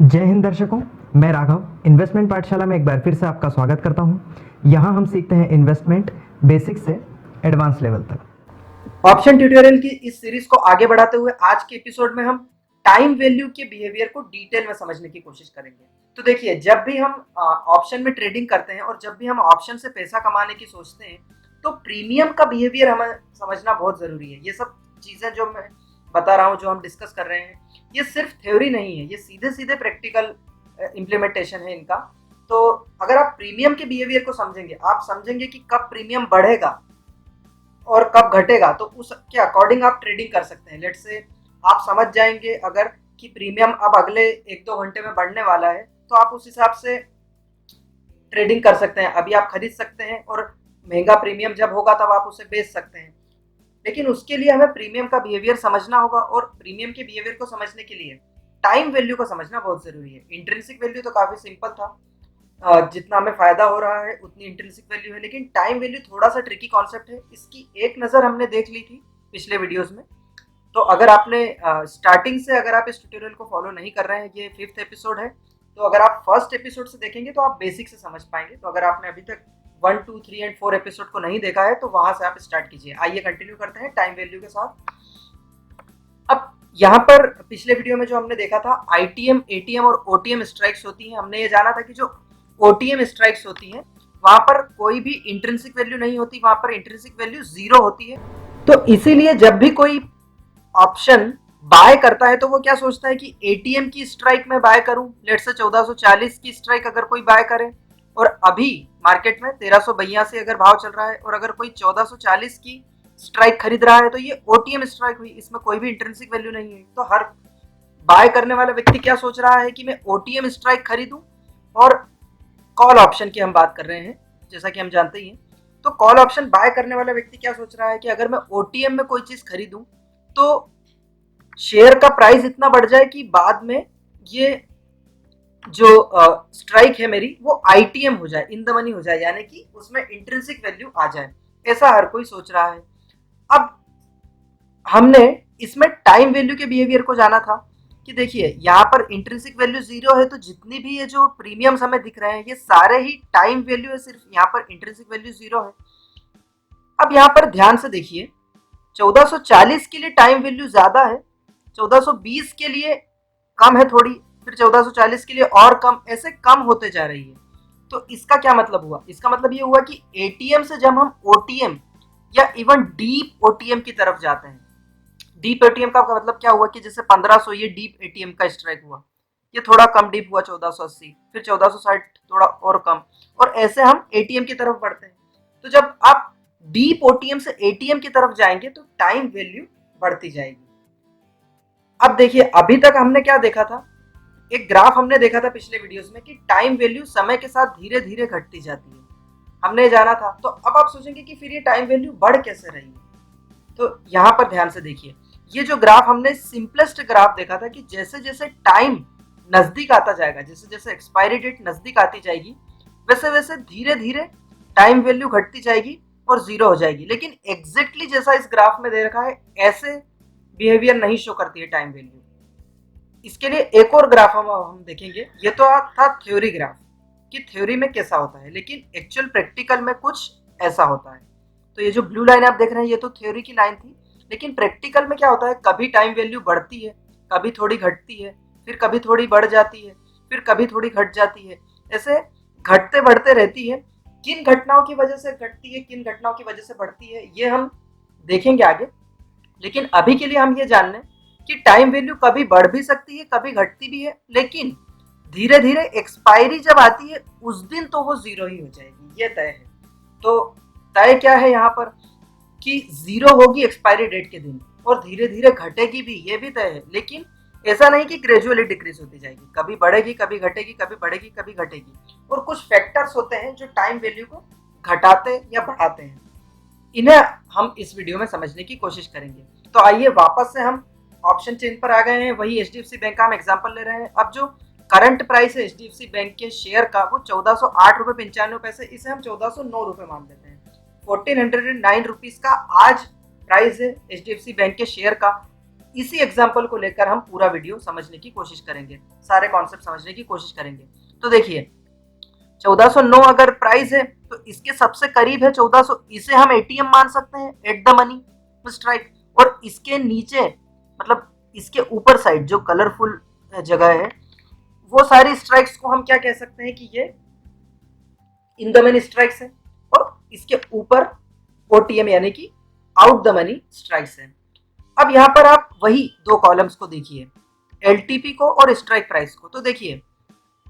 जय हिंद दर्शकों, मैं राघव इन्वेस्टमेंट पाठशाला में एक बार फिर से आपका स्वागत करता हूं। यहां हम सीखते हैं इन्वेस्टमेंट बेसिक से एडवांस लेवल तक। ऑप्शन ट्यूटोरियल की इस सीरीज को आगे बढ़ाते हुए आज के एपिसोड में हम टाइम वैल्यू के बिहेवियर को डिटेल में समझने की कोशिश करेंगे। तो देखिए, जब भी हम ऑप्शन में ट्रेडिंग करते हैं और जब भी हम ऑप्शन से पैसा कमाने की सोचते हैं तो प्रीमियम का बिहेवियर हमें समझना बहुत जरूरी है। ये सब चीजें जो मैं बता रहा हूँ, जो हम डिस्कस कर रहे हैं, ये सिर्फ थ्योरी नहीं है, ये सीधे सीधे प्रैक्टिकल इम्प्लीमेंटेशन है इनका। तो अगर आप प्रीमियम के बिहेवियर को समझेंगे, आप समझेंगे कि कब प्रीमियम बढ़ेगा और कब घटेगा, तो उसके अकॉर्डिंग आप ट्रेडिंग कर सकते हैं। लेट से आप समझ जाएंगे अगर कि प्रीमियम अब अगले 1-2 घंटे में बढ़ने वाला है, तो आप उस हिसाब से ट्रेडिंग कर सकते हैं। अभी आप खरीद सकते हैं और महंगा प्रीमियम जब होगा तब आप उसे बेच सकते हैं। लेकिन उसके लिए हमें प्रीमियम का बिहेवियर समझना होगा, और प्रीमियम के बिहेवियर को समझने के लिए टाइम वैल्यू को समझना बहुत जरूरी है। इंट्रिंसिक वैल्यू तो काफी सिंपल था, जितना हमें फायदा हो रहा है उतनी इंट्रिंसिक वैल्यू है, लेकिन टाइम वैल्यू थोड़ा सा ट्रिकी कॉन्सेप्ट है। इसकी एक नज़र हमने देख ली थी पिछले वीडियोस में। तो अगर आपने स्टार्टिंग से अगर आप इस ट्यूटोरियल को फॉलो नहीं कर रहे हैं, ये 5th एपिसोड है, तो अगर आप फर्स्ट एपिसोड से देखेंगे तो आप बेसिक से समझ पाएंगे। तो अगर आपने अभी तक 1, 2, 3 एंड 4 एपिसोड को नहीं देखा है तो वहां से आप स्टार्ट कीजिए। आइए कंटिन्यू करते हैं टाइम वैल्यू के साथ। अब यहाँ पर पिछले वीडियो में जो हमने देखा था, आईटीएम, एटीएम और ओटीएम स्ट्राइक्स होती हैं। हमने ये जाना था कि जो ओटीएम स्ट्राइक्स होती हैं वहां पर कोई भी इंट्रिंसिक वैल्यू नहीं होती, वहां पर इंट्रिंसिक वैल्यू 0 होती है। तो इसीलिए जब भी कोई ऑप्शन बाय करता है तो वो क्या सोचता है कि एटीएम की स्ट्राइक में बाय करूं। लेट से 1440 की स्ट्राइक अगर कोई बाय करे और अभी मार्केट में 1382 अगर भाव चल रहा है, और अगर कोई 1440 की स्ट्राइक खरीद रहा है, तो ये ओटीएम स्ट्राइक हुई, इसमें कोई भी इंट्रिंसिक वैल्यू नहीं है। तो हर बाय करने वाला व्यक्ति क्या सोच रहा है कि मैं ओटीएम स्ट्राइक खरीदूं। और कॉल ऑप्शन की हम बात कर रहे हैं, जैसा कि हम जानते ही हैं। तो कॉल ऑप्शन बाय करने वाला व्यक्ति क्या सोच रहा है कि अगर मैं ओटीएम में कोई चीज खरीदूं तो शेयर का प्राइस इतना बढ़ जाए कि बाद में ये जो स्ट्राइक है मेरी वो आईटीएम हो जाए, इन द मनी हो जाए, यानी कि उसमें इंट्रिंसिक वैल्यू आ जाए। ऐसा हर कोई सोच रहा है। अब हमने इसमें टाइम वैल्यू के बिहेवियर को जाना था कि देखिए, यहाँ पर इंट्रिंसिक वैल्यू 0 है, तो जितनी भी ये जो प्रीमियम्स हमें दिख रहे हैं ये सारे ही टाइम वैल्यू है, सिर्फ यहाँ पर इंट्रिंसिक वैल्यू 0 है। अब यहाँ पर ध्यान से देखिए, 1440 के लिए टाइम वैल्यू ज्यादा है, 1420 के लिए कम है थोड़ी, फिर 1440 के लिए और कम, ऐसे कम होते जा रही है। तो इसका क्या मतलब हुआ? इसका मतलब ये हुआ कि एटीएम से जब हम ओटीएम या इवन डीप ओटीएम की तरफ जाते हैं, डीप एटीएम का मतलब क्या हुआ कि जैसे 1500 ये डीप एटीएम का स्ट्राइक हुआ, ये थोड़ा कम डीप हुआ 1480, फिर 1460 थोड़ा और कम, और ऐसे हम एटीएम की तरफ बढ़ते हैं। तो जब आप डीप ओटीएम से एटीएम की तरफ जाएंगे तो टाइम वैल्यू बढ़ती जाएगी। अब देखिए, अभी तक हमने क्या देखा था, एक ग्राफ हमने देखा था पिछले वीडियोस में कि टाइम वैल्यू समय के साथ धीरे धीरे घटती जाती है, हमने जाना था। तो अब आप सोचेंगे कि फिर ये टाइम वैल्यू बढ़ कैसे रही है। तो यहाँ पर ध्यान से देखिए, ये जो ग्राफ हमने सिंपलेस्ट ग्राफ देखा था कि जैसे जैसे टाइम नजदीक आता जाएगा, जैसे जैसे एक्सपायरी डेट नजदीक आती जाएगी, वैसे वैसे धीरे धीरे टाइम वैल्यू घटती जाएगी और 0 हो जाएगी। लेकिन एग्जैक्टली जैसा इस ग्राफ में दे रखा है, ऐसे बिहेवियर नहीं शो करती है टाइम वैल्यू। इसके लिए एक और ग्राफ हम देखेंगे। ये तो था थ्योरी ग्राफ कि थ्योरी में कैसा होता है, लेकिन एक्चुअल प्रैक्टिकल में कुछ ऐसा होता है। तो ये जो ब्लू लाइन आप देख रहे हैं ये तो थ्योरी की लाइन थी, लेकिन प्रैक्टिकल में क्या होता है, कभी टाइम वैल्यू बढ़ती है, कभी थोड़ी घटती है, फिर कभी थोड़ी बढ़ जाती है, फिर कभी थोड़ी घट जाती है, ऐसे घटते बढ़ते रहती है। किन घटनाओं की वजह से घटती है, किन घटनाओं की वजह से बढ़ती है, ये हम देखेंगे आगे। लेकिन अभी के लिए हम ये जान लें कि टाइम वैल्यू कभी बढ़ भी सकती है, कभी घटती भी है, लेकिन धीरे धीरे एक्सपायरी जब आती है उस दिन तो वो 0 ही हो जाएगी, ये तय है। तो तय क्या है यहाँ पर कि 0 होगी एक्सपायरी डेट के दिन, और धीरे धीरे घटेगी भी, ये भी तय है। लेकिन ऐसा नहीं कि ग्रेजुअली डिक्रीज होती जाएगी, कभी बढ़ेगी, कभी घटेगी, कभी बढ़ेगी, कभी घटेगी। और कुछ फैक्टर्स होते हैं जो टाइम वैल्यू को घटाते या बढ़ाते हैं, इन्हें हम इस वीडियो में समझने की कोशिश करेंगे। तो आइए वापस से हम ऑप्शन चेन पर आ गए हैं, वही एचडीएफसी बैंक का हम एग्जांपल ले रहे हैं। अब जो करंट प्राइस है एचडीएफसी बैंक के शेयर का वो 1408.95 रुपए, इसे हम 1409 रुपए मान लेते हैं। 1409 रुपीज का आज प्राइस है एचडीएफसी बैंक के शेयर का। इसी एग्जाम्पल को लेकर हम पूरा वीडियो समझने की कोशिश करेंगे, सारे कॉन्सेप्ट समझने की कोशिश करेंगे। तो देखिए 1409 अगर प्राइस है तो इसके सबसे करीब है 1400, इसे हम एटीएम मान सकते हैं, एट द मनी स्ट्राइक। और इसके नीचे मतलब इसके ऊपर साइड जो कलरफुल जगह है वो सारी स्ट्राइक्स को हम क्या कह सकते हैं कि ये इन द मनी स्ट्राइक्स है, और इसके ऊपर ओटीएम यानी कि आउट द मनी स्ट्राइक्स है। अब यहाँ पर आप वही दो कॉलम्स को देखिए, एलटीपी को और स्ट्राइक प्राइस को। तो देखिए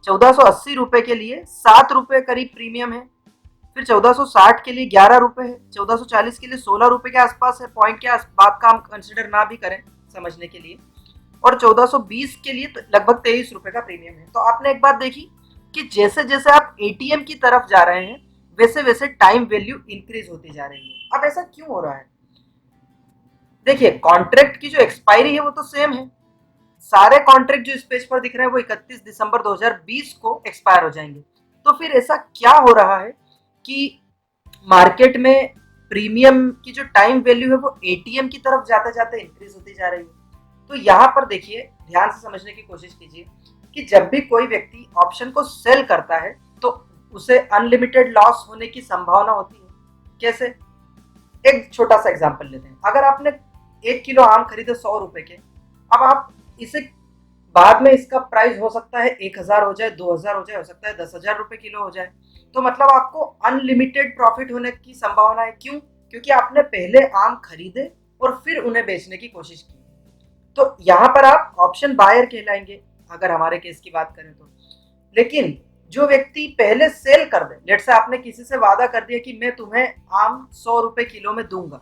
1480 रुपए के लिए 7 रुपए करीब प्रीमियम है, फिर 1460 के लिए 11 रुपए है, 1440 के लिए 16 रुपए के आसपास है, पॉइंट के बात का हम कंसिडर ना भी करें समझने के लिए, और 1420 के लिए तो लगभग 23 रुपए का प्रीमियम है। तो आपने एक बात देखी कि जैसे जैसे आप एटीएम की तरफ जा रहे हैं वैसे वैसे टाइम वैल्यू इंक्रीज होती जा रही है। अब ऐसा क्यों हो रहा है? देखिए कॉन्ट्रैक्ट की जो एक्सपायरी है वो तो सेम है, सारे कॉन्ट्रैक्ट जो इस पेज पर दिख रहे हैं वो 31 दिसंबर 2020 को एक्सपायर हो जाएंगे। तो फिर ऐसा क्या हो रहा है कि मार्केट में प्रीमियम की जो टाइम वैल्यू है वो एटीएम की तरफ जाते जाते इंक्रीज होती जा रही है? तो यहाँ पर देखिए ध्यान से समझने की कोशिश कीजिए कि जब भी कोई व्यक्ति ऑप्शन को सेल करता है तो उसे अनलिमिटेड लॉस होने की संभावना होती है। कैसे? एक छोटा सा एग्जांपल लेते हैं। अगर आपने 1 किलो आम खरीदे 100 रुपए के, अब आप इसे बाद में इसका प्राइस हो सकता है 1000 हो जाए, 2000 हो जाए, हो सकता है 10,000 रुपए किलो हो जाए। तो मतलब आपको अनलिमिटेड प्रॉफिट होने की संभावना है। क्यों? क्योंकि आपने पहले आम खरीदे और फिर उन्हें बेचने की कोशिश की। तो यहाँ पर आप ऑप्शन बायर कहलाएंगे अगर हमारे केस की बात करें तो। लेकिन जो व्यक्ति पहले सेल कर दे, लेट से आपने किसी से वादा कर दिया कि मैं तुम्हें आम 100 रुपए किलो में दूंगा,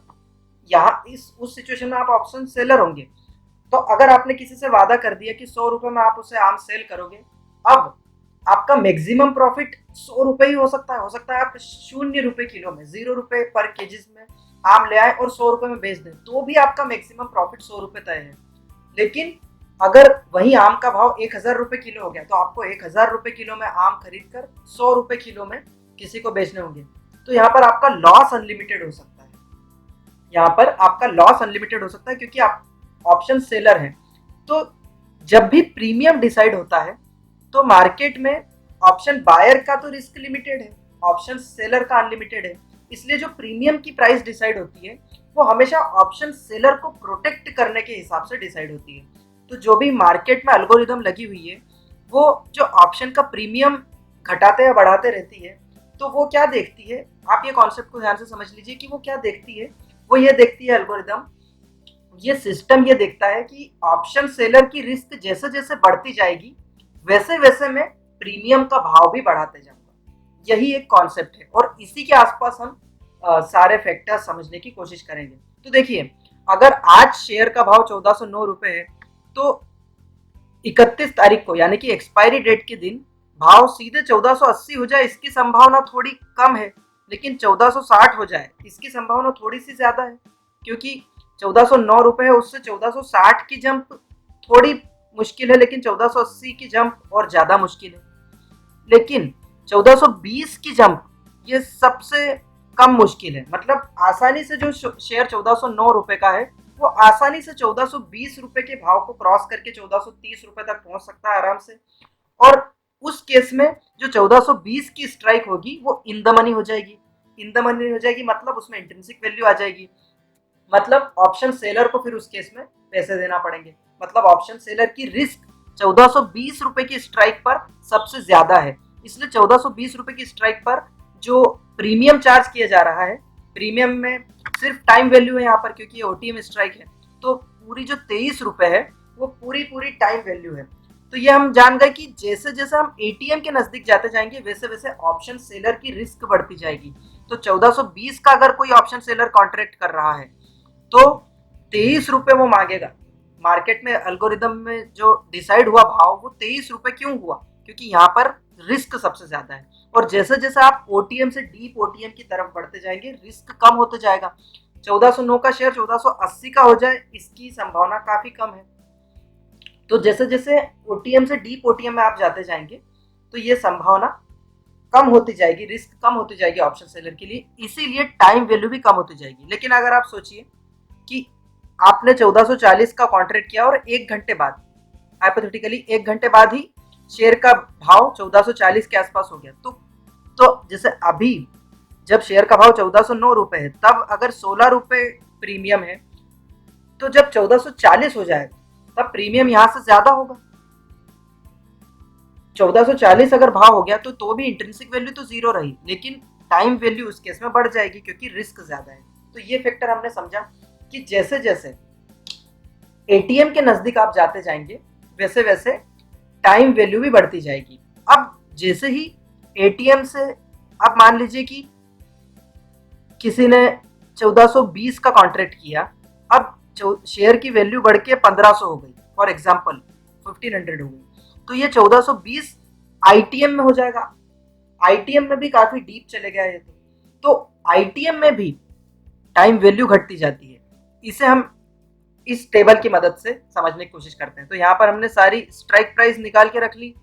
यहाँ उस सिचुएशन में आप ऑप्शन सेलर होंगे। तो अगर आपने किसी से वादा कर दिया कि 100 रुपए में आप उसे आम सेल करोगे, अब आपका मैक्सिमम प्रॉफिट 100 रुपए ही हो सकता है आप 0 रुपए किलो में, 0 रुपए पर केजी में आम ले आए और 100 रुपए में बेच दें, तो भी आपका मैक्सिमम प्रॉफिट 100 रुपए तय है। लेकिन अगर वही आम का भाव 1000 रुपए किलो हो गया तो आपको 1000 रुपए किलो में आम खरीद कर 100 रुपए किलो में किसी को बेचने होंगे। तो यहाँ पर आपका लॉस अनलिमिटेड हो सकता है, यहाँ पर आपका लॉस अनलिमिटेड हो सकता है क्योंकि आप ऑप्शन सेलर हैं। तो जब भी प्रीमियम डिसाइड होता है तो मार्केट में ऑप्शन बायर का तो रिस्क लिमिटेड है, ऑप्शन सेलर का अनलिमिटेड है। इसलिए जो प्रीमियम की प्राइस डिसाइड होती है वो हमेशा ऑप्शन सेलर को प्रोटेक्ट करने के हिसाब से डिसाइड होती है। तो जो भी मार्केट में एल्गोरिदम लगी हुई है वो जो ऑप्शन का प्रीमियम घटाते या बढ़ाते रहती है, तो वो क्या देखती है, आप ये कॉन्सेप्ट को ध्यान से समझ लीजिए कि वो क्या देखती है। वो ये देखती है, एल्गोरिदम ये सिस्टम ये देखता है कि ऑप्शन सेलर की रिस्क जैसे जैसे बढ़ती जाएगी वैसे वैसे मैं प्रीमियम का भाव भी बढ़ाते जाऊंगा। यही एक कॉन्सेप्ट है और इसी के आसपास हम सारे फैक्टर्स समझने की कोशिश करेंगे। तो देखिए अगर आज शेयर का भाव 1409 रुपए है तो 31 तारीख को यानी कि एक्सपायरी डेट के दिन भाव सीधे 1480 हो जाए इसकी संभावना थोड़ी कम है, लेकिन 1460 हो जाए इसकी संभावना थोड़ी सी ज्यादा है, क्योंकि 1409 रुपए है उससे 1460 की जंप थोड़ी मुश्किल है, लेकिन 1480 की जंप और ज्यादा मुश्किल है। लेकिन 1420 की जंप ये सबसे कम मुश्किल है, मतलब आसानी से जो शेयर 1409 रुपए का है वो आसानी से 1420 रुपए के भाव को क्रॉस करके 1430 रुपए तक पहुंच सकता है आराम से। और उस केस में जो 1420 की स्ट्राइक होगी वो इन द मनी हो जाएगी। इन द मनी हो जाएगी मतलब उसमें इंट्रिंसिक वैल्यू आ जाएगी, मतलब ऑप्शन सेलर को फिर उस केस में पैसे देना पड़ेंगे। मतलब ऑप्शन सेलर की रिस्क 1420 रुपए की स्ट्राइक पर सबसे ज्यादा है। इसलिए 1420 रुपए की स्ट्राइक पर जो प्रीमियम चार्ज किया जा रहा है, प्रीमियम में सिर्फ टाइम वैल्यू है यहाँ पर क्योंकि ये ओटीएम स्ट्राइक है, तो पूरी जो 23 रुपए है वो पूरी टाइम वैल्यू है। तो ये हम जान गए कि जैसे जैसे हम एटीएम के नजदीक जाते जाएंगे वैसे वैसे ऑप्शन सेलर की रिस्क बढ़ती जाएगी। तो 1420 का अगर कोई ऑप्शन सेलर कॉन्ट्रैक्ट कर रहा है तो 23 रुपए वो मांगेगा। मार्केट में एल्गोरिदम में जो डिसाइड हुआ भाव वो 23 रुपए क्यों हुआ? क्योंकि यहाँ पर रिस्क सबसे ज्यादा है, और जैसे जैसे आप ओटीएम से डीप ओटीएम की तरफ बढ़ते जाएंगे रिस्क कम होते जाएगा। 1409 का शेयर 1480 का हो जाए इसकी संभावना काफी कम है। तो जैसे जैसे ओटीएम से डीप ओटीएम में आप जाते जाएंगे तो ये संभावना कम होती जाएगी, रिस्क कम होती जाएगी ऑप्शन सेलर के लिए, इसीलिए टाइम वैल्यू भी कम होती जाएगी। लेकिन अगर आप सोचिए कि आपने 1440 का कॉन्ट्रैक्ट किया और 1 घंटे बाद, हाइपोथेटिकली 1 घंटे बाद ही शेयर का भाव 1440 के आसपास हो गया, तो जैसे अभी जब शेयर का भाव 1409 रुपए है, तब अगर 16 रुपए प्रीमियम है, तो जब 1440 हो जाएगा तब प्रीमियम यहां से ज्यादा होगा। 1440 अगर भाव हो गया तो भी इंट्रिंसिक वैल्यू तो जीरो रही, लेकिन टाइम वैल्यू उस केस में बढ़ जाएगी क्योंकि रिस्क ज्यादा है। तो ये फैक्टर हमने समझा कि जैसे जैसे एटीएम के नजदीक आप जाते जाएंगे वैसे वैसे टाइम वैल्यू भी बढ़ती जाएगी। अब जैसे ही एटीएम से आप मान लीजिए कि किसी ने 1420 का कॉन्ट्रैक्ट किया, अब शेयर की वैल्यू बढ़ के 1500 हो गई, फॉर एग्जांपल 1500 हो गई, तो ये 1420 आईटीएम में हो जाएगा। आईटीएम में भी काफी डीप चले गया ये तो आईटीएम में भी टाइम वैल्यू घटती जाती है। इसे हम इस टेबल की मदद से समझने की कोशिश करते हैं। तो यहाँ पर हमने सारी स्ट्राइक प्राइस निकाल के रख ली,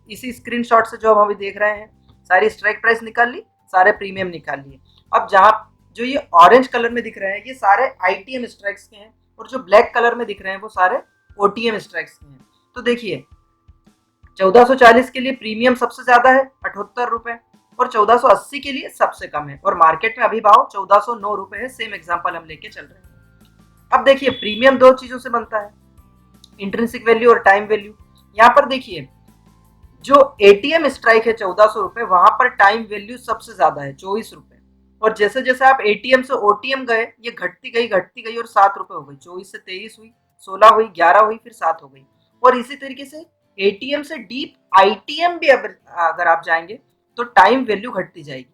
इसी स्क्रीनशॉट से जो हम अभी देख रहे हैं, सारी स्ट्राइक प्राइस निकाल ली, सारे प्रीमियम निकाल लिए। अब जहाँ जो ये ऑरेंज कलर में दिख रहे हैं ये सारे आईटीएम स्ट्राइक्स के हैं, और जो ब्लैक कलर में दिख रहे हैं वो सारे ओटीएम स्ट्राइक्स के हैं। तो देखिए 1440 के लिए प्रीमियम सबसे ज्यादा है 78 रुपए, और 1480 के लिए सबसे कम है, और मार्केट में अभी भाव 1409 रुपए है। सेम एग्जांपल हम लेके चल रहे हैं। अब देखिए प्रीमियम दो चीजों से बनता है, इंट्रिंसिक वैल्यू और टाइम वैल्यू। यहाँ पर देखिए जो एटीएम स्ट्राइक है 1400 रुपए, वहां पर टाइम वैल्यू सबसे ज्यादा है 24 रुपए, और जैसे जैसे आप एटीएम से ओटीएम गए ये घटती गई और 7 रुपए हो गई। 24 से 23 हुई, 16 हुई, 11 हुई, फिर 7 हो गई। और इसी तरीके से एटीएम से डीप आईटीएम भी अगर आप जाएंगे तो टाइम वैल्यू घटती जाएगी,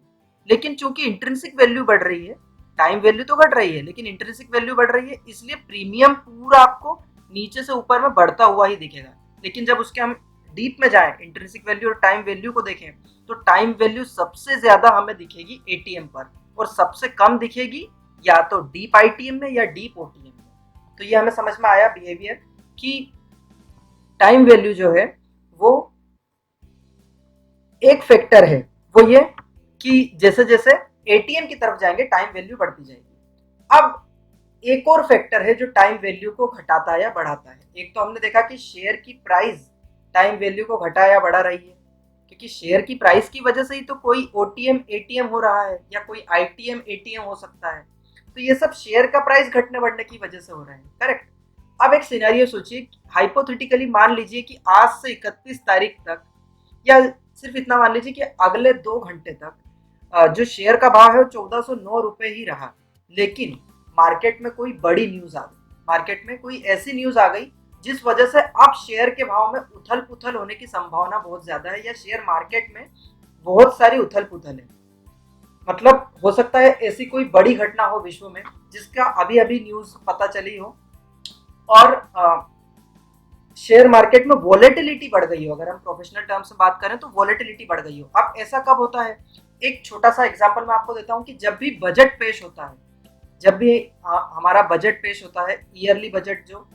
लेकिन चूंकि इंट्रिंसिक वैल्यू बढ़ रही है, टाइम वैल्यू तो घट रही है लेकिन इंट्रिंसिक वैल्यू बढ़ रही है, इसलिए प्रीमियम पूरा आपको नीचे से ऊपर में बढ़ता हुआ ही दिखेगा। लेकिन जब उसके हम डीप में जाएं, इंट्रिंसिक वैल्यू और टाइम वैल्यू को देखें, तो टाइम वैल्यू सबसे ज्यादा हमें दिखेगी एटीएम पर, और सबसे कम दिखेगी या तो डीप आईटीएम में या डीप ओटीएम में। तो ये हमें समझ में आया बिहेवियर कि टाइम वैल्यू जो है वो एक फैक्टर है, वो ये कि जैसे जैसे एटीएम की तरफ जाएंगे टाइम वैल्यू बढ़ती जाएगी। अब एक और फैक्टर है जो टाइम वैल्यू को घटाता है या बढ़ाता है। एक तो हमने देखा कि शेयर की प्राइस टाइम वैल्यू को घटा या बढ़ा रही है, क्योंकि शेयर की प्राइस की वजह से ही तो कोई ओटीएम एटीएम हो रहा है या कोई आईटीएम एटीएम हो सकता है। तो ये सब शेयर का प्राइस घटने बढ़ने की वजह से हो रहा है, करेक्ट। अब एक सिनेरियो सोचिए, हाइपोथेटिकली मान लीजिए कि आज से 31 तारीख तक, या सिर्फ इतना मान लीजिए कि अगले 2 घंटे तक जो शेयर का भाव है वो 1409 रुपए ही रहा, लेकिन मार्केट में कोई बड़ी न्यूज आ गई, मार्केट में कोई ऐसी न्यूज आ गई जिस वजह से अब शेयर के भाव में उथल पुथल होने की संभावना बहुत ज्यादा है, या शेयर मार्केट में बहुत सारी उथल पुथल है। मतलब हो सकता है ऐसी कोई बड़ी घटना हो विश्व में जिसका अभी अभी न्यूज पता चली हो, और शेयर मार्केट में वोलेटिलिटी बढ़ गई हो। अगर हम प्रोफेशनल टर्म से बात करें तो वोलेटिलिटी बढ़ गई हो। अब ऐसा कब होता है, एक छोटा सा एग्जांपल मैं आपको देता हूं कि जब भी बजट पेश होता है, जब भी हमारा बजट पेश होता है, ईयरली बजट जो,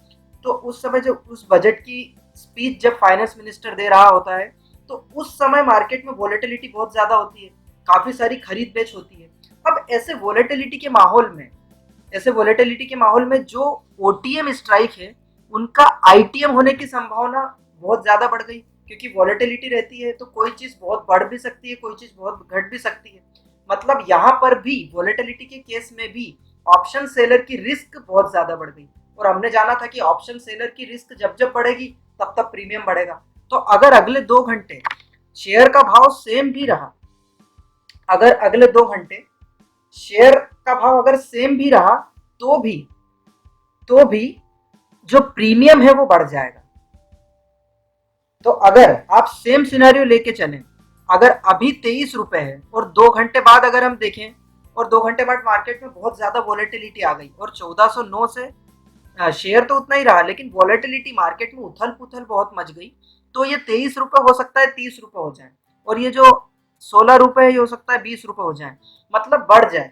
तो उस समय जो उस बजट की स्पीच जब फाइनेंस मिनिस्टर दे रहा होता है, तो उस समय मार्केट में वोलेटिलिटी बहुत ज्यादा होती है, काफी सारी खरीद बेच होती है। अब ऐसे वोलेटिलिटी के माहौल में जो ओटीएम स्ट्राइक है उनका आईटीएम होने की संभावना बहुत ज्यादा बढ़ गई, क्योंकि वॉलेटिलिटी रहती है तो कोई चीज बहुत बढ़ भी सकती है, कोई चीज बहुत घट भी सकती है। मतलब यहाँ पर भी वॉलेटिलिटी के केस में भी ऑप्शन सेलर की रिस्क बहुत ज्यादा बढ़ गई, और हमने जाना था कि ऑप्शन सेलर की रिस्क जब जब बढ़ेगी तब तब प्रीमियम बढ़ेगा। तो अगर अगले 2 घंटे शेयर का भाव सेम भी रहा, अगर अगले 2 घंटे शेयर का भाव अगर सेम भी रहा, तो भी जो प्रीमियम है वो बढ़ जाएगा। तो अगर आप सेम सिनेरियो लेके चलें, अगर अभी 23 रुपए है और 2 घंटे बाद अगर हम देखें, और 2 घंटे बाद मार्केट में बहुत ज्यादा वॉलेटिलिटी आ गई और 1409 से शेयर तो उतना ही रहा, लेकिन वॉलेटिलिटी मार्केट में उथल पुथल बहुत मच गई, तो ये 23 रुपए हो सकता है 30 रुपए हो जाए, और ये जो 16 रुपए है ये हो सकता है 20 रुपए हो जाए, मतलब बढ़ जाए।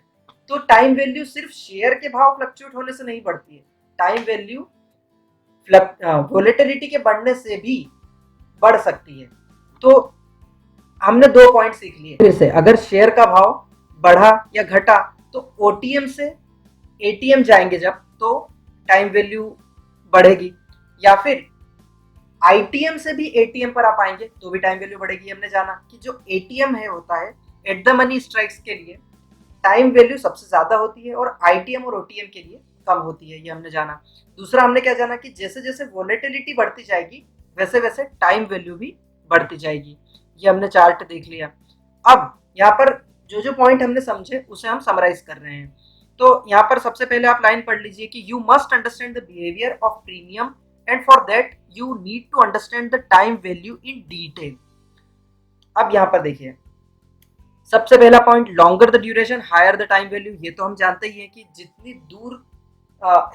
तो टाइम वैल्यू सिर्फ शेयर के भाव फ्लक्चुएट होने से नहीं बढ़ती है, टाइम वैल्यू वोलेटिलिटी के बढ़ने से भी बढ़ सकती है। तो हमने 2 पॉइंट सीख लिए फिर से, अगर शेयर का भाव बढ़ा या घटा तो ओटीएम से एटीएम जाएंगे जब, तो टाइम वैल्यू बढ़ेगी, या फिर आईटीएम से भी एटीएम पर आप आएंगे तो भी टाइम वैल्यू बढ़ेगी। हमने जाना कि जो एटीएम है होता है एट द मनी स्ट्राइक्स के लिए टाइम वैल्यू सबसे ज्यादा होती है और आईटीएम और ओटीएम के लिए कम होती है, ये हमने जाना। दूसरा हमने क्या जाना कि जैसे जैसे वोलेटिलिटी बढ़ती जाएगी वैसे वैसे टाइम वैल्यू भी बढ़ती जाएगी, ये हमने चार्ट देख लिया। अब यहाँ पर जो जो पॉइंट हमने समझे उसे हम समराइज कर रहे हैं। तो यहाँ पर सबसे पहले आप लाइन पढ़ लीजिए कि you must understand the behaviour of premium and for that you need to understand the time value in detail. अब यहाँ पर देखिए सबसे पहला point, longer the duration higher the time value. ये तो हम जानते ही हैं कि जितनी दूर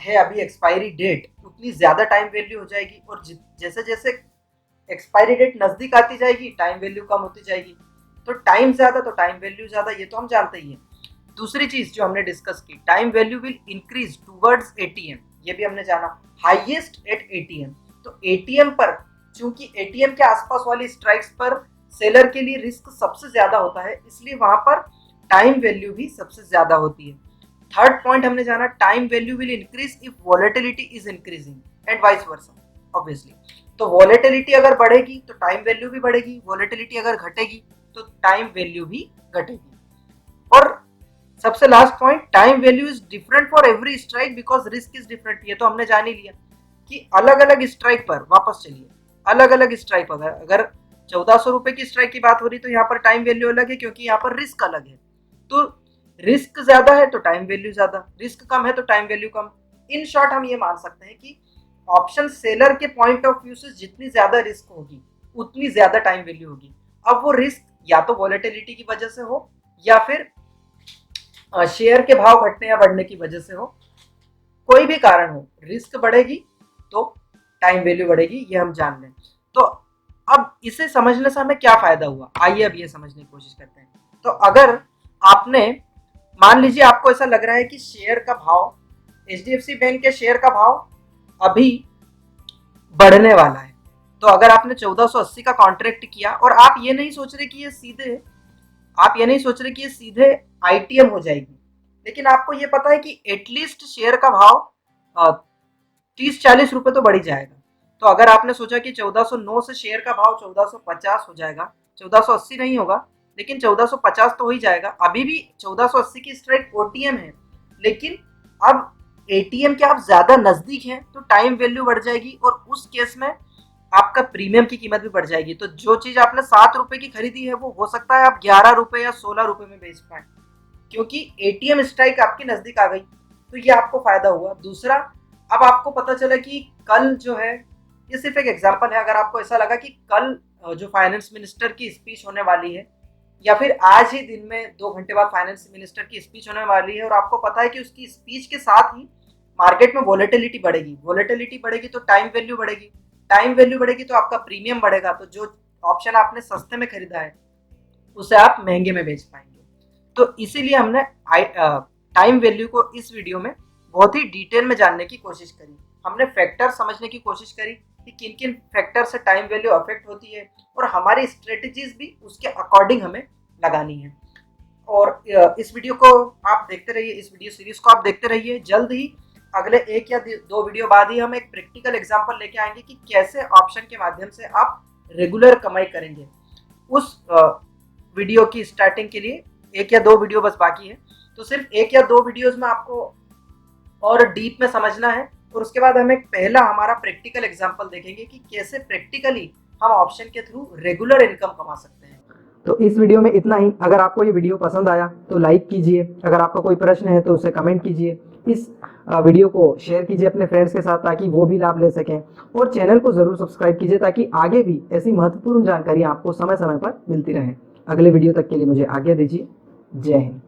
है अभी एक्सपायरी डेट उतनी ज्यादा टाइम वैल्यू हो जाएगी, और जैसे जैसे एक्सपायरी डेट नजदीक आती जाएगी टाइम वैल्यू कम होती जाएगी। तो टाइम ज्यादा तो टाइम वैल्यू ज्यादा, ये तो हम जानते ही हैं। दूसरी चीज जो हमने डिस्कस की, time value will increase towards ATM, ये भी हमने जाना, हाईएस्ट एट एटीएम। तो एटीएम पर, चूंकि एटीएम के आसपास वाली स्ट्राइक्स पर सेलर के लिए रिस्क सबसे ज्यादा होता है, इसलिए वहां पर टाइम वैल्यू भी सबसे ज्यादा होती है। थर्ड पॉइंट हमने जाना, time value will increase if volatility is increasing and vice versa, obviously. तो वॉलेटिलिटी अगर बढ़ेगी तो टाइम वैल्यू भी बढ़ेगी, वॉलेटिलिटी अगर घटेगी तो टाइम वैल्यू भी घटेगी। और सबसे last point, time value is different for every strike because risk is different. ये तो हमने जान ही लिया कि अलग अलग स्ट्राइक पर, वापस चलिए, अलग अलग स्ट्राइक पर अगर 1400 रुपए की स्ट्राइक की बात हो रही तो यहाँ पर टाइम वैल्यू अलग है क्योंकि यहाँ पर रिस्क अलग है। तो रिस्क ज्यादा है तो टाइम वैल्यू ज्यादा, रिस्क कम है तो time value come. In short हम ये मान सकते हैं कि ऑप्शन सेलर के पॉइंट ऑफ व्यू से जितनी ज्यादा रिस्क होगी उतनी ज्यादा टाइम वैल्यू होगी। अब वो रिस्क या तो वॉलेटिलिटी की वजह से हो या फिर शेयर के भाव घटने या बढ़ने की वजह से हो, कोई भी कारण हो, रिस्क बढ़ेगी तो टाइम वैल्यू बढ़ेगी, ये हम जान लें। तो अब इसे समझने से हमें क्या फायदा हुआ, आइए अब ये समझने की कोशिश करते हैं। तो अगर आपने, मान लीजिए आपको ऐसा लग रहा है कि शेयर का भाव, एचडीएफसी बैंक के शेयर का भाव अभी बढ़ने वाला है, तो अगर आपने 1480 का कॉन्ट्रैक्ट किया और आप ये नहीं सोच रहे कि ये सीधे आईटीएम हो जाएगी, लेकिन आपको ये पता है कि एटलीस्ट शेयर का भाव 30-40 रुपए तो बढ़ ही जाएगा। तो अगर आपने सोचा कि 1409 से शेयर का भाव 1450 हो जाएगा, 1480 नहीं होगा लेकिन 1450 तो हो ही जाएगा। अभी भी 1480 की स्ट्राइक ओटीएम है, लेकिन अब एटीएम के आप ज्यादा नजदीक हैं तो टाइम वैल्यू बढ़ जाएगी और उस केस में आपका प्रीमियम की कीमत भी बढ़ जाएगी। तो जो चीज आपने 7 रुपए की खरीदी है वो हो सकता है आप 11 रुपए या 16 रुपए में बेच पाए, क्योंकि एटीएम स्ट्राइक आपकी नजदीक आ गई। तो ये आपको फायदा हुआ। दूसरा, अब आपको पता चला कि कल जो है, ये सिर्फ एक एग्जांपल है, अगर आपको ऐसा लगा कि कल जो फाइनेंस मिनिस्टर की स्पीच होने वाली है या फिर आज ही दिन में 2 घंटे बाद फाइनेंस मिनिस्टर की स्पीच होने वाली है और आपको पता है कि उसकी स्पीच के साथ ही मार्केट में वॉलेटिलिटी बढ़ेगी तो टाइम वैल्यू बढ़ेगी तो आपका प्रीमियम बढ़ेगा। तो जो ऑप्शन आपने सस्ते में खरीदा है उसे आप महंगे में बेच पाएंगे। तो इसीलिए हमने टाइम वैल्यू को इस वीडियो में बहुत ही डिटेल में जानने की कोशिश करी। हमने फैक्टर समझने की कोशिश करी कि किन किन फैक्टर से टाइम वैल्यू अफेक्ट होती है और हमारी स्ट्रेटजीज भी उसके अकॉर्डिंग हमें लगानी है। और इस वीडियो को आप देखते रहिए, इस वीडियो सीरीज को आप देखते रहिए। जल्द ही अगले 1 या 2 वीडियो बाद ही हम एक प्रैक्टिकल एग्जांपल लेके आएंगे कि कैसे ऑप्शन के माध्यम से आप रेगुलर कमाई करेंगे। उस वीडियो की स्टार्टिंग के लिए 1 या 2 वीडियो बस बाकी है, तो सिर्फ 1 या 2 वीडियोस में आपको और डीप में समझना है और उसके बाद हम एक पहला हमारा प्रैक्टिकल एग्जांपल देखेंगे कि कैसे प्रैक्टिकली हम ऑप्शन के थ्रू रेगुलर इनकम कमा सकते हैं। तो इस वीडियो में इतना ही। अगर आपको ये वीडियो पसंद आया तो लाइक कीजिए, अगर आपका कोई प्रश्न है तो उसे कमेंट कीजिए, इस वीडियो को शेयर कीजिए अपने फ्रेंड्स के साथ ताकि वो भी लाभ ले सकें, और चैनल को ज़रूर सब्सक्राइब कीजिए ताकि आगे भी ऐसी महत्वपूर्ण जानकारी आपको समय समय पर मिलती रहे। अगले वीडियो तक के लिए मुझे आज्ञा दीजिए। जय हिंद।